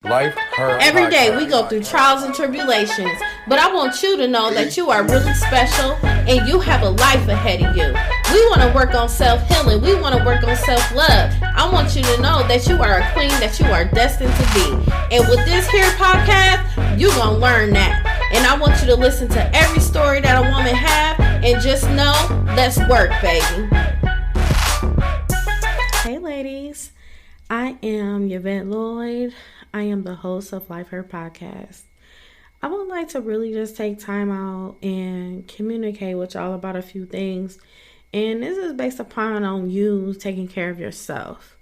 Life, her Every day we go through trials and tribulations, but I want you to know that you are really special and you have a life ahead of you. We want to work on self-healing. We want to work on self-love. I want you to know that you are a queen, that you are destined to be. And with this here podcast, you're going to learn that. And I want you to listen to every story that a woman have and just know, let's work, baby. Hey ladies, I am Yvette Lloyd. I am the host of Life Her Podcast. I would like to really just take time out and communicate with y'all about a few things. And this is based upon on you taking care of yourself.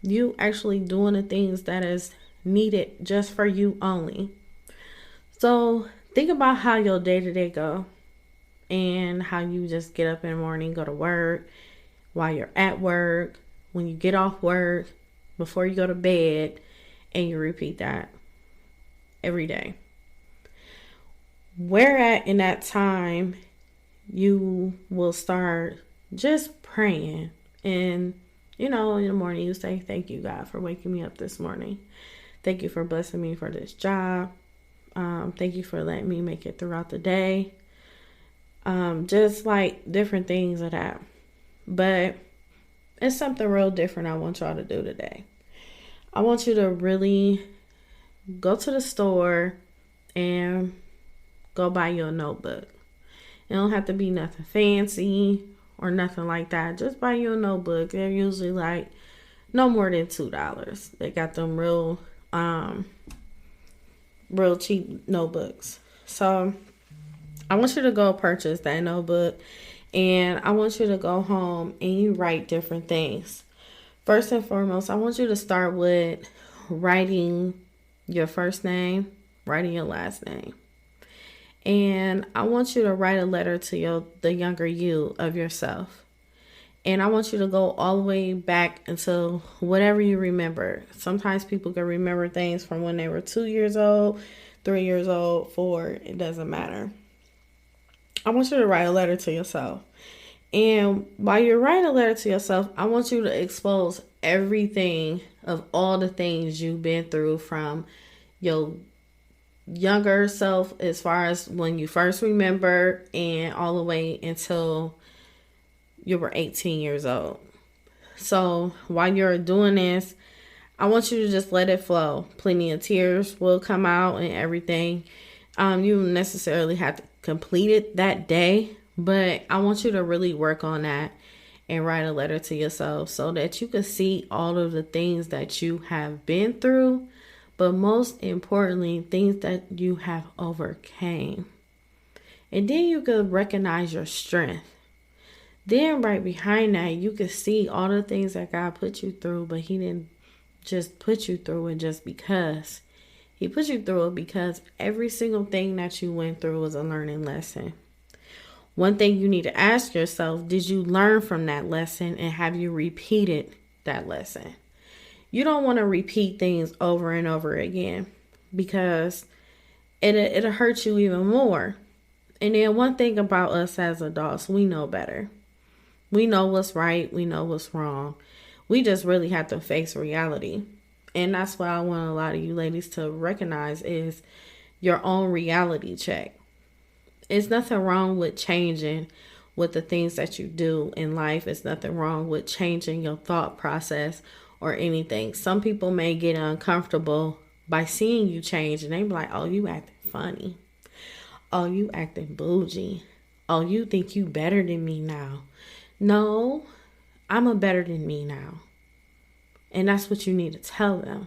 You actually doing the things that is needed just for you only. So think about how your day-to-day go and how you just get up in the morning, go to work, while you're at work, when you get off work, before you go to bed. And you repeat that every day. Where at in that time, you will start just praying. And, in the morning you say, thank you, God, for waking me up this morning. Thank you for blessing me for this job. Thank you for letting me make it throughout the day. Just like different things of that. But it's something real different I want y'all to do today. I want you to really go to the store and go buy you a notebook. It don't have to be nothing fancy or nothing like that. Just buy you a notebook. They're usually like no more than $2. They got them real cheap notebooks. So I want you to go purchase that notebook, and I want you to go home and you write different things. First and foremost, I want you to start with writing your first name, writing your last name. And I want you to write a letter to the younger you of yourself. And I want you to go all the way back until whatever you remember. Sometimes people can remember things from when they were 2 years old, 3 years old, 4, it doesn't matter. I want you to write a letter to yourself. And while you're writing a letter to yourself, I want you to expose everything of all the things you've been through from your younger self, as far as when you first remember, and all the way until you were 18 years old. So while you're doing this, I want you to just let it flow. Plenty of tears will come out and everything. You don't necessarily have to complete it that day, but I want you to really work on that and write a letter to yourself so that you can see all of the things that you have been through, but most importantly, things that you have overcame. And then you can recognize your strength. Then right behind that, you can see all the things that God put you through, but He didn't just put you through it just because. He put you through it because every single thing that you went through was a learning lesson. One thing you need to ask yourself, did you learn from that lesson, and have you repeated that lesson? You don't want to repeat things over and over again because it'll hurt you even more. And then one thing about us as adults, we know better. We know what's right. We know what's wrong. We just really have to face reality. And that's what I want a lot of you ladies to recognize is your own reality check. It's nothing wrong with changing with the things that you do in life. It's nothing wrong with changing your thought process or anything. Some people may get uncomfortable by seeing you change, and they be like, oh, you acting funny. Oh, you acting bougie. Oh, you think you better than me now. No, I'm a better than me now. And that's what you need to tell them.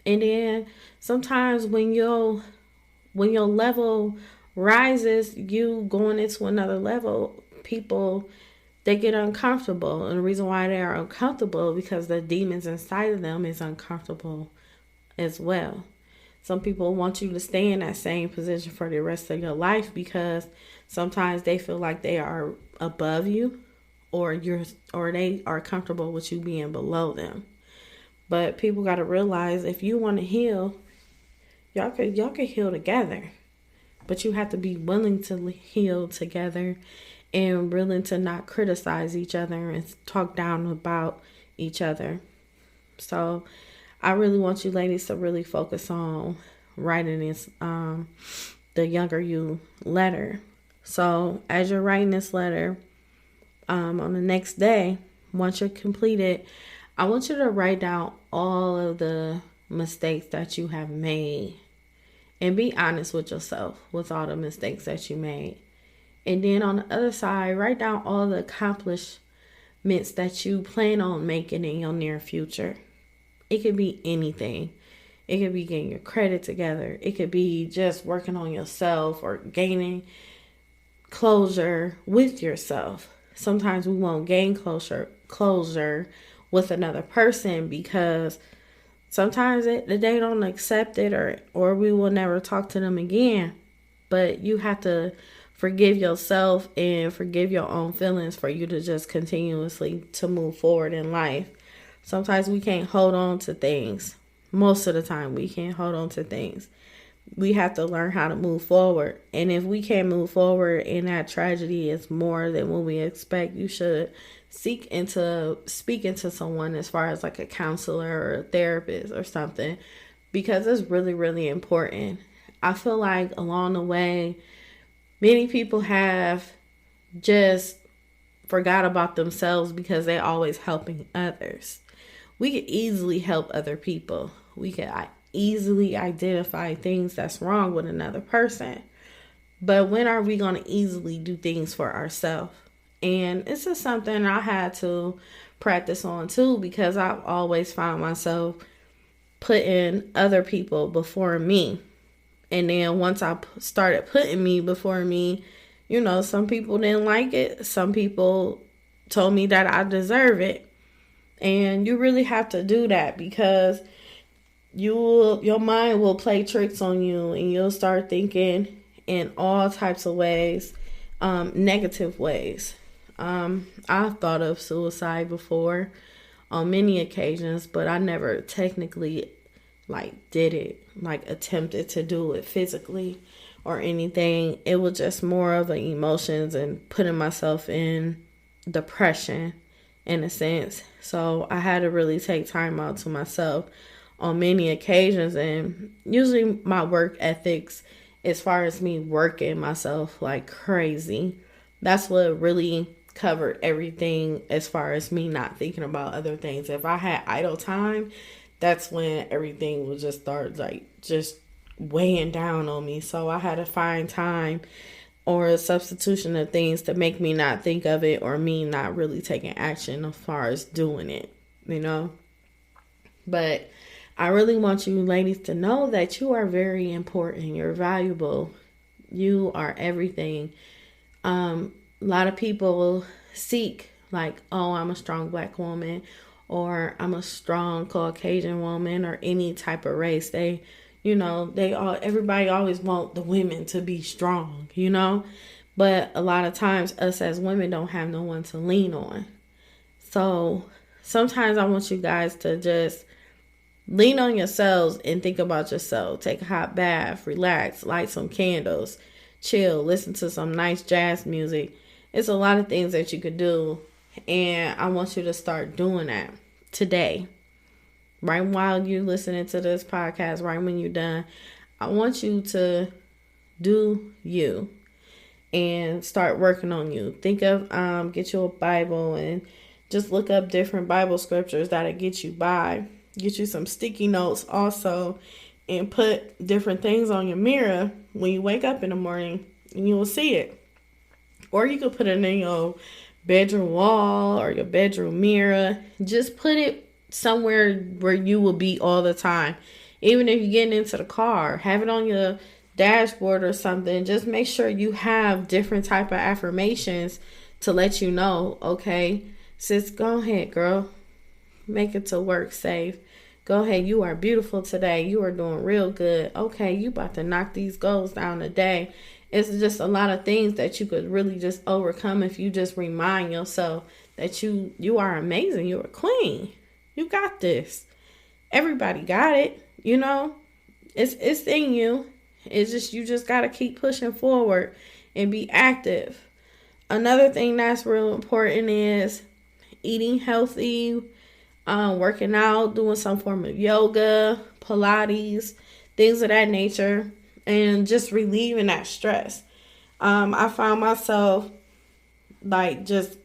And then sometimes when your level rises, you going into another level, people, they get uncomfortable. And the reason why they are uncomfortable because the demons inside of them is uncomfortable as well. Some people want you to stay in that same position for the rest of your life because sometimes they feel like they are above you, or they are comfortable with you being below them. But people got to realize, if you want to heal, y'all can heal together. But you have to be willing to heal together and willing to not criticize each other and talk down about each other. So I really want you ladies to really focus on writing this, the younger you letter. So as you're writing this letter, on the next day, once you're completed, I want you to write down all of the mistakes that you have made and be honest with yourself with all the mistakes that you made. And then on the other side, write down all the accomplishments that you plan on making in your near future. It could be anything. It could be getting your credit together. It could be just working on yourself or gaining closure with yourself. Sometimes we won't gain closure with another person because sometimes they don't accept it or we will never talk to them again. But you have to forgive yourself and forgive your own feelings for you to just continuously to move forward in life. Sometimes we can't hold on to things. Most of the time we can't hold on to things. We have to learn how to move forward. And if we can't move forward and that tragedy is more than what we expect, you should speak into someone as far as like a counselor or a therapist or something, because it's really, really important. I feel like along the way, many people have just forgot about themselves because they're always helping others. We can easily help other people. We can easily identify things that's wrong with another person. But when are we going to easily do things for ourselves? And it's just something I had to practice on too, because I've always found myself putting other people before me. And then once I started putting me before me, some people didn't like it. Some people told me that I deserve it. And you really have to do that because your mind will play tricks on you and you'll start thinking in all types of ways, negative ways. I've thought of suicide before on many occasions, but I never technically did it, attempted to do it physically or anything. It was just more of the emotions and putting myself in depression in a sense. So I had to really take time out to myself on many occasions, and usually my work ethics as far as me working myself like crazy, that's what really covered everything as far as me not thinking about other things. If I had idle time, that's when everything would just start just weighing down on me. So I had to find time or a substitution of things to make me not think of it or me not really taking action as far as doing it, But I really want you ladies to know that you are very important. You're valuable. You are everything. A lot of people seek I'm a strong Black woman, or I'm a strong Caucasian woman, or any type of race. Everybody always want the women to be strong, But a lot of times us as women don't have no one to lean on. So sometimes I want you guys to just lean on yourselves and think about yourself. Take a hot bath, relax, light some candles, chill, listen to some nice jazz music. It's a lot of things that you could do. And I want you to start doing that today. Right while you're listening to this podcast, right when you're done, I want you to do you and start working on you. Think of, get you a Bible and just look up different Bible scriptures that'll get you by. Get you some sticky notes also and put different things on your mirror when you wake up in the morning and you will see it. Or you could put it in your bedroom wall or your bedroom mirror. Just put it somewhere where you will be all the time. Even if you're getting into the car, have it on your dashboard or something. Just make sure you have different type of affirmations to let you know, okay, sis, go ahead, girl. Make it to work safe. Go ahead. You are beautiful today. You are doing real good. Okay, you about to knock these goals down today. It's just a lot of things that you could really just overcome if you just remind yourself that you are amazing. You're a queen. You got this. Everybody got it. It's in you. It's just, you just got to keep pushing forward and be active. Another thing that's real important is eating healthy, working out, doing some form of yoga, Pilates, things of that nature, and just relieving that stress. I found myself like just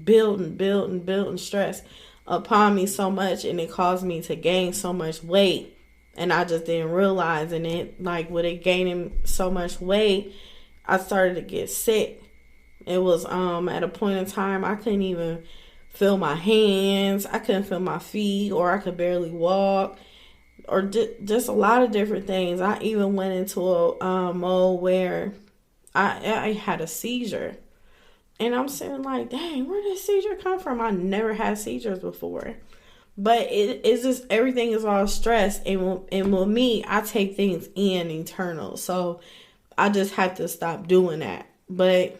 building stress upon me so much, and it caused me to gain so much weight, and I just didn't realize. And it, like, with it gaining so much weight, I started to get sick. It was at a point in time I couldn't even feel my hands, I couldn't feel my feet, or I could barely walk, or just a lot of different things. I even went into a mode where I had a seizure. And I'm saying, like, dang, where did seizure come from? I never had seizures before. But it's just, everything is all stress. And with me, I take things in internal. So I just had to stop doing that. But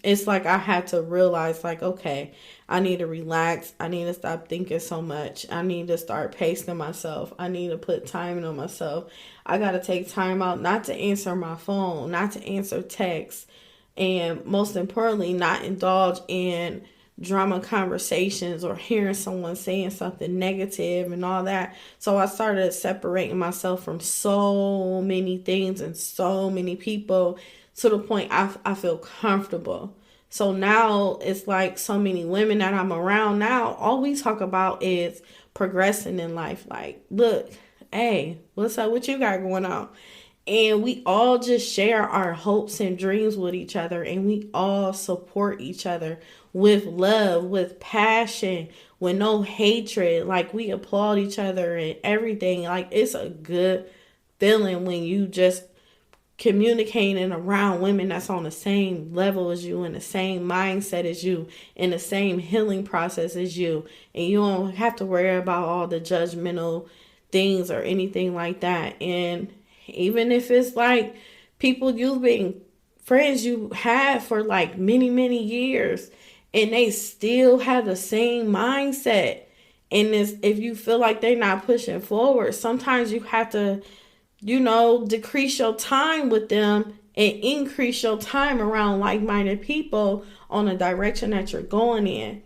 it's like I had to realize, like, okay, I need to relax. I need to stop thinking so much. I need to start pacing myself. I need to put time on myself. I got to take time out not to answer my phone, not to answer texts, and most importantly, not indulge in drama conversations or hearing someone saying something negative and all that. So I started separating myself from so many things and so many people, to the point I feel comfortable. So now it's like so many women that I'm around now, all we talk about is progressing in life. Like, look, hey, what's up? What you got going on? And we all just share our hopes and dreams with each other. And we all support each other with love, with passion, with no hatred. Like, we applaud each other and everything. Like, it's a good feeling when you just communicating around women that's on the same level as you, in the same mindset as you, in the same healing process as you. And you don't have to worry about all the judgmental things or anything like that. And even if it's like people you've been friends you had for like many, many years, and they still have the same mindset, and if you feel like they're not pushing forward, sometimes you have to, decrease your time with them and increase your time around like-minded people on the direction that you're going in.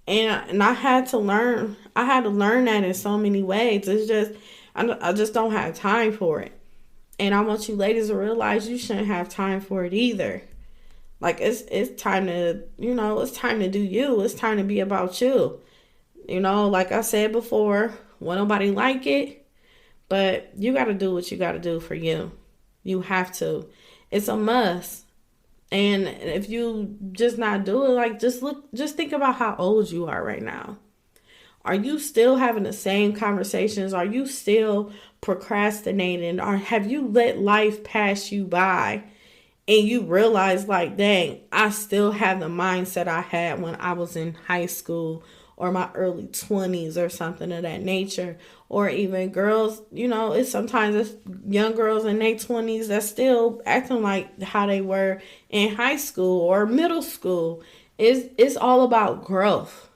And I had to learn that in so many ways. It's just, I just don't have time for it. And I want you ladies to realize you shouldn't have time for it either. Like, it's time to, it's time to do you. It's time to be about you. Like I said before, won't nobody like it, but you got to do what you got to do for you. You have to. It's a must. And if you just not do it, like, just think about how old you are right now. Are you still having the same conversations? Are you still procrastinating? Or have you let life pass you by and you realize, like, dang, I still have the mindset I had when I was in high school or my early 20s or something of that nature? Or even girls, it's young girls in their 20s that still acting like how they were in high school or middle school. It's all about growth.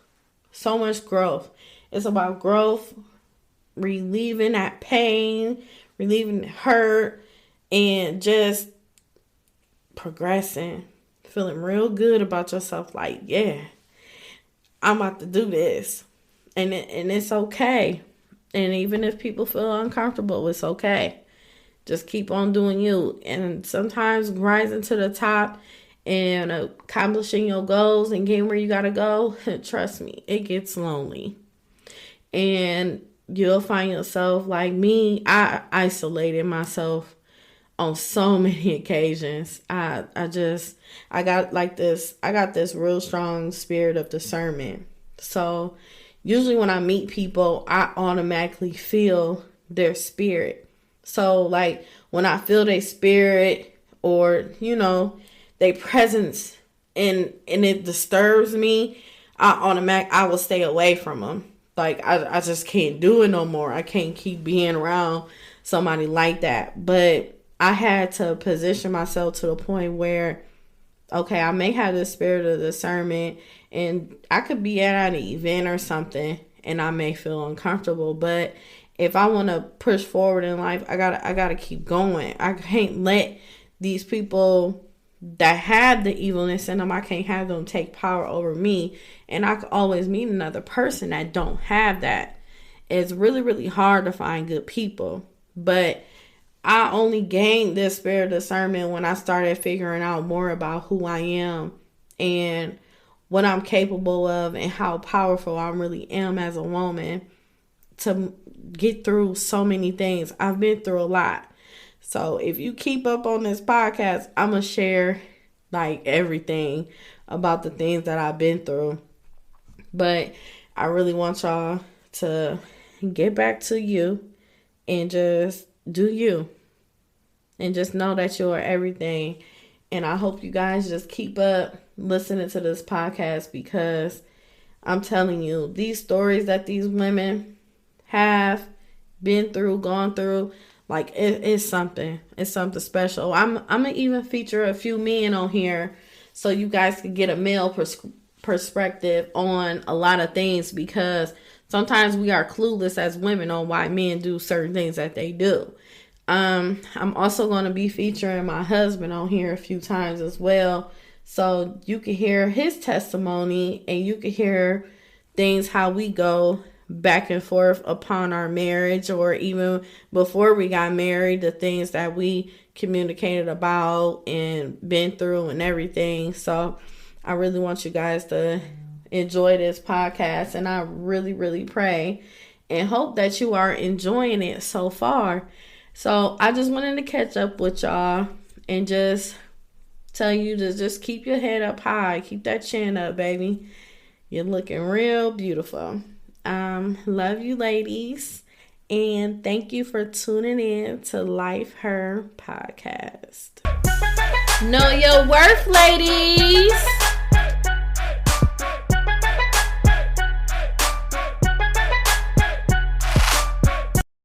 So much growth. It's about growth, relieving that pain, relieving the hurt, and just progressing, feeling real good about yourself. Like, yeah, I'm about to do this, and it's okay. And even if people feel uncomfortable, it's okay. Just keep on doing you. And sometimes rising to the top and accomplishing your goals and getting where you gotta go, trust me, it gets lonely. And you'll find yourself, like me, I isolated myself on so many occasions. I got this real strong spirit of discernment. So usually when I meet people, I automatically feel their spirit. So like when I feel their spirit or, their presence and it disturbs me, I will stay away from them. Like, I just can't do it no more. I can't keep being around somebody like that. But I had to position myself to the point where, okay, I may have the spirit of discernment and I could be at an event or something and I may feel uncomfortable. But if I want to push forward in life, I gotta keep going. I can't let these people that have the evilness in them. I can't have them take power over me. And I could always meet another person that don't have that. It's really, really hard to find good people. But I only gained this spirit of discernment when I started figuring out more about who I am and what I'm capable of and how powerful I really am as a woman to get through so many things. I've been through a lot. So if you keep up on this podcast, I'm going to share like everything about the things that I've been through. But I really want y'all to get back to you and just do you. And just know that you are everything. And I hope you guys just keep up listening to this podcast, because I'm telling you, these stories that these women have been through, gone through, like it's something. It's something special. I'm gonna even feature a few men on here so you guys can get a male perspective on a lot of things, because sometimes we are clueless as women on why men do certain things that they do. I'm also going to be featuring my husband on here a few times as well, so you can hear his testimony and you can hear things, how we go back and forth upon our marriage, or even before we got married, the things that we communicated about and been through and everything. So I really want you guys to enjoy this podcast, and I really, really pray and hope that you are enjoying it so far. So I just wanted to catch up with y'all and just tell you to just keep your head up high. Keep that chin up, baby. You're looking real beautiful. Love you, ladies. And thank you for tuning in to Life Her Podcast. Know your worth, ladies.